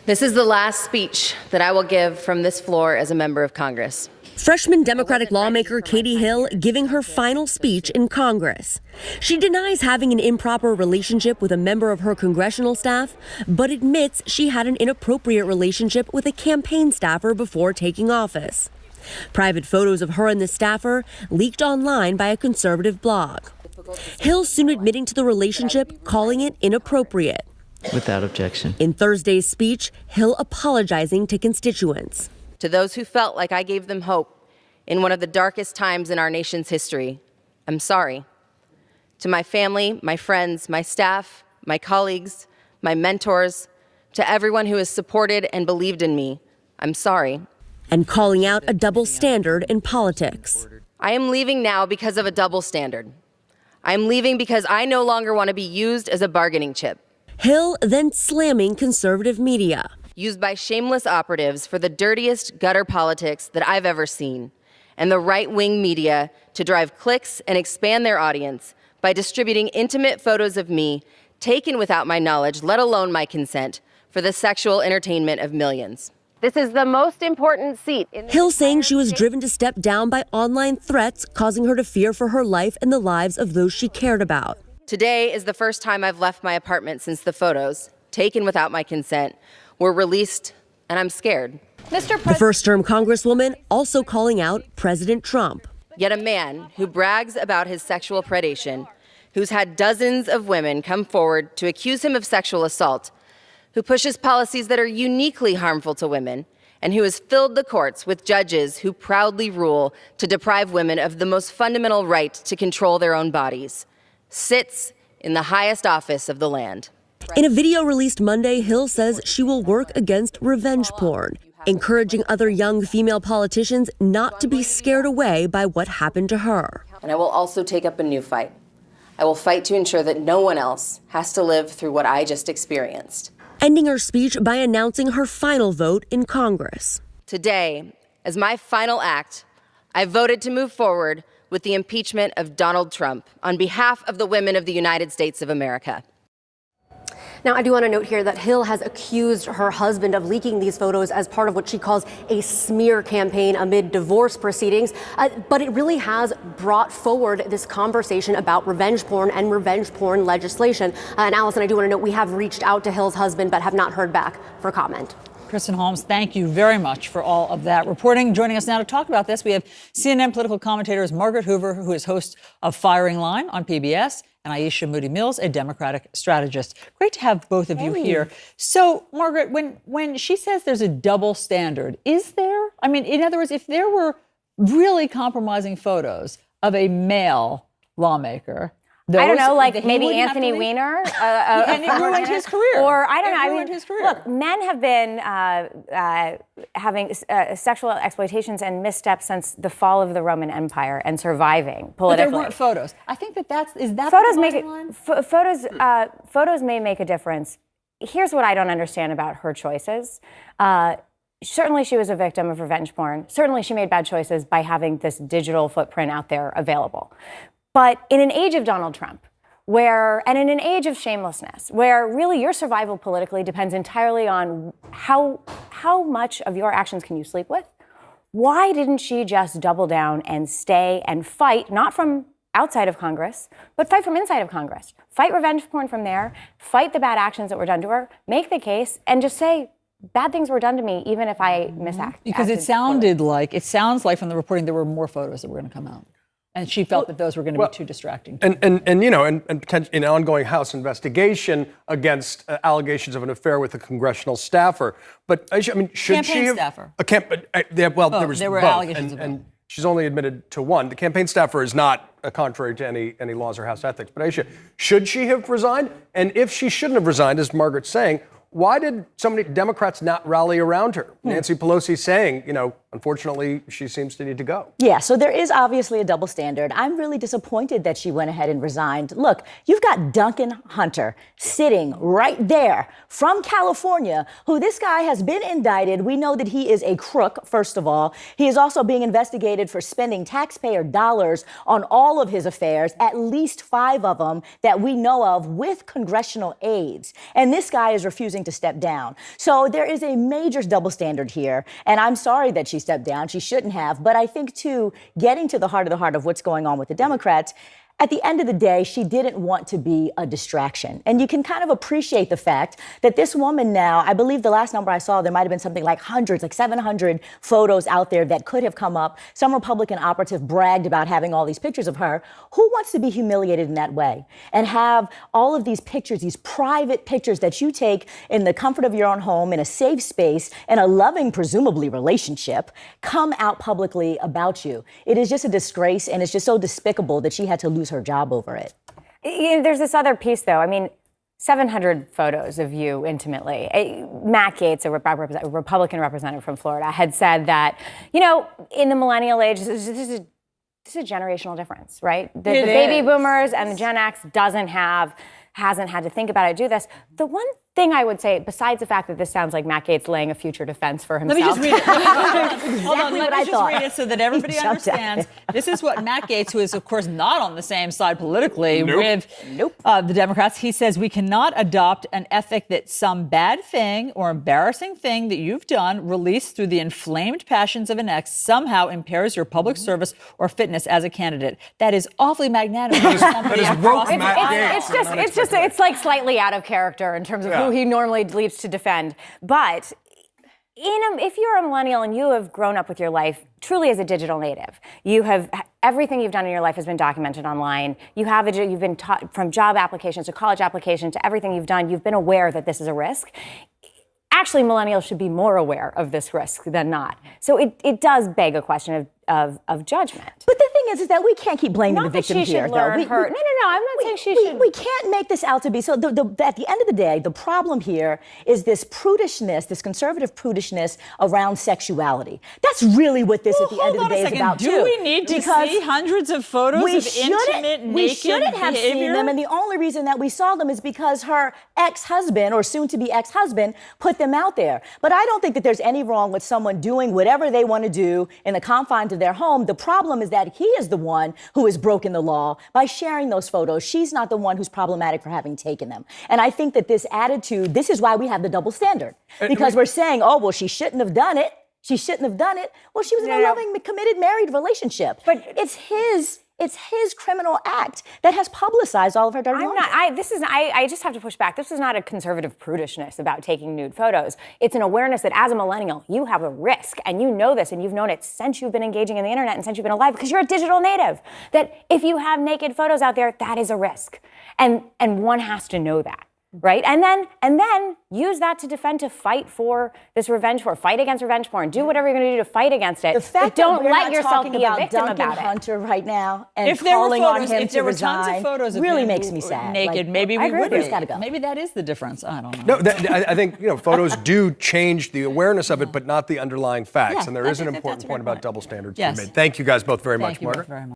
This is the last speech that I will give from this floor as a member of Congress. Freshman Democratic lawmaker Katie Hill giving her final speech in Congress. She denies having an improper relationship with a member of her congressional staff, but admits she had an inappropriate relationship with a campaign staffer before taking office. Private photos of her and the staffer leaked online by a conservative blog. Hill soon admitting to the relationship, calling it inappropriate. Without objection. In Thursday's speech, Hill apologizing to constituents. To those who felt like I gave them hope in one of the darkest times in our nation's history, I'm sorry. To my family, my friends, my staff, my colleagues, my mentors, to everyone who has supported and believed in me, I'm sorry. And calling out a double standard in politics. I am leaving now because of a double standard. I am leaving because I no longer want to be used as a bargaining chip. Hill then slamming conservative media. Used by shameless operatives for the dirtiest gutter politics that I've ever seen, and the right-wing media to drive clicks and expand their audience by distributing intimate photos of me taken without my knowledge, let alone my consent, for the sexual entertainment of millions. This is the most important seat in Hill saying she was driven to step down by online threats, causing her to fear for her life and the lives of those she cared about. Today is the first time I've left my apartment since the photos, taken without my consent, were released, and I'm scared. The first-term Congresswoman also calling out President Trump. Yet a man who brags about his sexual predation, who's had dozens of women come forward to accuse him of sexual assault, who pushes policies that are uniquely harmful to women, and who has filled the courts with judges who proudly rule to deprive women of the most fundamental right to control their own bodies, sits in the highest office of the land. In a video released Monday, Hill says she will work against revenge porn, encouraging other young female politicians not to be scared away by what happened to her. And I will also take up a new fight. I will fight to ensure that no one else has to live through what I just experienced. Ending her speech by announcing her final vote in Congress. Today, as my final act, I voted to move forward with the impeachment of Donald Trump on behalf of the women of the United States of America. Now, I do want to note here that Hill has accused her husband of leaking these photos as part of what she calls a smear campaign amid divorce proceedings. But it really has brought forward this conversation about revenge porn and revenge porn legislation. And Allison, I do want to note we have reached out to Hill's husband, but have not heard back for comment. Kristen Holmes, thank you very much for all of that reporting. Joining us now to talk about this, we have CNN political commentators Margaret Hoover, who is host of Firing Line on PBS, and Aisha Moody Mills, a Democratic strategist. Great to have both of you here. So, Margaret, when she says there's a double standard, is there? I mean, in other words, if there were really compromising photos of a male lawmaker, I don't know, like maybe Anthony Weiner. And it ruined his career. Or I don't know. Ruined his career. Look, men have been having sexual exploitations and missteps since the fall of the Roman Empire and surviving politically. But there weren't photos. I think is that photos the make line? Photos may make a difference. Here's what I don't understand about her choices. Certainly she was a victim of revenge porn. Certainly she made bad choices by having this digital footprint out there available. But in an age of Donald Trump, and in an age of shamelessness, where really your survival politically depends entirely on how much of your actions can you sleep with, why didn't she just double down and stay and fight, not from outside of Congress, but fight from inside of Congress? Fight revenge porn from there, fight the bad actions that were done to her, make the case, and just say, bad things were done to me, even if I misacted. Because it sounds like from the reporting there were more photos that were going to come out. And she felt that those were going to be too distracting. And you know, and potentially an ongoing House investigation against allegations of an affair with a congressional staffer. But I mean, should she have staffer? There were both, allegations and she's only admitted to one. The campaign staffer is not contrary to any laws or House ethics. But Aisha, should she have resigned? And if she shouldn't have resigned, as Margaret's saying, why did so many Democrats not rally around her? Nancy Pelosi saying, you know, unfortunately, she seems to need to go. Yeah, so there is obviously a double standard. I'm really disappointed that she went ahead and resigned. Look, you've got Duncan Hunter sitting right there from California, who this guy has been indicted. We know that he is a crook, first of all. He is also being investigated for spending taxpayer dollars on all of his affairs, at least 5 of them that we know of with congressional aides. And this guy is refusing to step down. So there is a major double standard here. And I'm sorry that she stepped down. She shouldn't have. But I think, too, getting to the heart of what's going on with the Democrats, at the end of the day, she didn't want to be a distraction. And you can kind of appreciate the fact that this woman now, I believe the last number I saw, there might have been something like hundreds, like 700 photos out there that could have come up. Some Republican operative bragged about having all these pictures of her. Who wants to be humiliated in that way and have all of these pictures, these private pictures that you take in the comfort of your own home, in a safe space, in a loving, presumably, relationship, come out publicly about you? It is just a disgrace, and it's just so despicable that she had to lose her job over it. You know, there's this other piece, though. I mean, 700 photos of you intimately. Matt Gaetz, a Republican representative from Florida, had said that, you know, in the millennial age, this is a generational difference, right? The baby boomers and the Gen X hasn't had to think about it, do this. The one thing I would say, besides the fact that this sounds like Matt Gaetz laying a future defense for himself. Let me just read it. Exactly Hold on, let what me I just thought. read it so that everybody understands. This is what Matt Gaetz, who is, of course, not on the same side politically with the Democrats, he says, we cannot adopt an ethic that some bad thing or embarrassing thing that you've done released through the inflamed passions of an ex somehow impairs your public service or fitness as a candidate. That is awfully magnanimous. That is woke Matt Gaetz. It's like slightly out of character in terms of who he normally leaps to defend. But if you're a millennial and you have grown up with your life truly as a digital native, you have everything you've done in your life has been documented online. You've been taught from job applications to college applications to everything you've done. You've been aware that this is a risk. Actually, millennials should be more aware of this risk than not. So it does beg a question of judgment. But the thing is that we can't keep blaming the victim here, though. No, I'm not saying she should. We can't make this out to be so. At the end of the day, the problem here is this prudishness, this conservative prudishness around sexuality. That's really what this, at the end of the day, is about, too. Do we need to see hundreds of photos of intimate, naked We shouldn't have seen them, and the only reason that we saw them is because her ex-husband, or soon-to-be ex-husband, put them out there. But I don't think that there's any wrong with someone doing whatever they want to do in the confines of their home. The problem is that he is the one who has broken the law by sharing those photos. She's not the one who's problematic for having taken them. And I think that this attitude, this is why we have the double standard. Because we're saying, oh, well, she shouldn't have done it. She shouldn't have done it. Well, she was in a loving, committed, married relationship. But it's his criminal act that has publicized all of her dirty laundry. I just have to push back. This is not a conservative prudishness about taking nude photos. It's an awareness that as a millennial, you have a risk, and you know this, and you've known it since you've been engaging in the internet and since you've been alive, because you're a digital native. That if you have naked photos out there, that is a risk, and one has to know that. Right? And then use that to defend, to fight for this revenge porn, fight against revenge porn, do whatever you're going to do to fight against it. The fact don't that let yourself be a about victim Duncan about it. Hunter right now and if there were calling photos, on him if there to were resign tons of photos of really him makes me sad. Naked, like, maybe we would. It's got to go. Maybe that is the difference. I don't know. No, I think photos do change the awareness of it, but not the underlying facts. Yeah, and there is an important point about double standards to Yes. be made. Thank you guys both very much, Thank you Margaret. both very much.